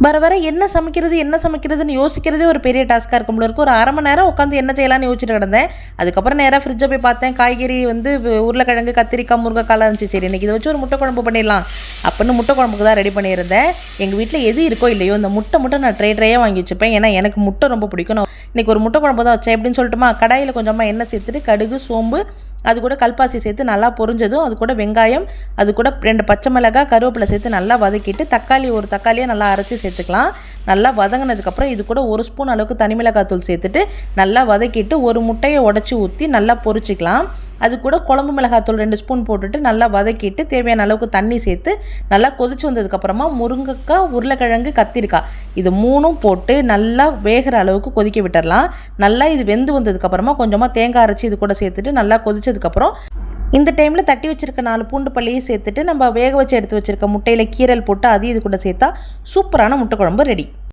வர வர என்ன சமைக்கிறதுன்னு யோசிக்கிறதே ஒரு பெரிய டாஸ்க்காக இருக்கும் போல இருக்கு. ஒரு அரை மணி நேரம் உட்காந்து என்ன செய்யலாம்னு யோசிச்சுட்டு கிடந்தேன். அதுக்கப்புறம் நேராக ஃப்ரிட்ஜை போய் பார்த்தேன். காய்கறி வந்து உருளைக்கிழங்கு, கத்திரிக்காய், முருங்கைக்காலாம் இருந்துச்சு. சரி இன்றைக்கி இதை வச்சு ஒரு முட்டை குழம்பு பண்ணிடலாம் அப்படின்னு முட்டை குழம்புக்கு தான் ரெடி பண்ணியிருந்தேன். எங்கள் வீட்டில் எது இருக்கோ இல்லையோ இந்த முட்டை நான் ட்ரையாக வாங்கி வச்சுப்பேன். ஏன்னா எனக்கு முட்டை ரொம்ப பிடிக்கும். நான் இன்றைக்கி ஒரு முட்டை குழம்பு தான் வச்சேன். எப்படின்னு சொல்லிட்டுமா, கடாயில் கொஞ்சமாக எண்ணெய் சேர்த்துட்டு கடுகு, சோம்பு, அது கூட கல்பாசி சேர்த்து நல்லா பொரிஞ்சதும் அது கூட வெங்காயம், அது கூட 2 பச்சை மிளகாய், கருவேப்பிலை சேர்த்து நல்லா வதக்கிட்டு ஒரு தக்காளியை நல்லா அரைச்சி சேர்த்துக்கலாம். நல்லா வதங்கினதுக்கப்புறம் இது கூட 1 ஸ்பூன் அளவுக்கு தனி மிளகாய் தூள் சேர்த்துட்டு நல்லா வதக்கிட்டு ஒரு முட்டையை உடச்சி ஊற்றி நல்லா பொரிச்சிக்கலாம். அது கூட குழம்பு மிளகாத்தூள் 2 ஸ்பூன் போட்டுட்டு நல்லா வதக்கிட்டு தேவையான அளவுக்கு தண்ணி சேர்த்து நல்லா கொதிச்சு வந்ததுக்கப்புறமா முருங்கைக்காய், உருளைக்கிழங்கு, கத்திரிக்காய் இது 3ம் போட்டு நல்லா வேகிற அளவுக்கு கொதிக்க விட்டுடலாம். நல்லா இது வெந்து வந்ததுக்கப்புறமா கொஞ்சமாக தேங்காய் அரைச்சி இது கூட சேர்த்துட்டு நல்லா கொதிச்சதுக்கப்புறம் இந்த டைமில் தட்டி வச்சுருக்க 4 பூண்டு பல்லியை சேர்த்துட்டு நம்ம வேக வச்சு எடுத்து வச்சுருக்க முட்டையில் கீரல் போட்டு அதையும் இது கூட சேர்த்தா சூப்பரான முட்டை குழம்பு ரெடி.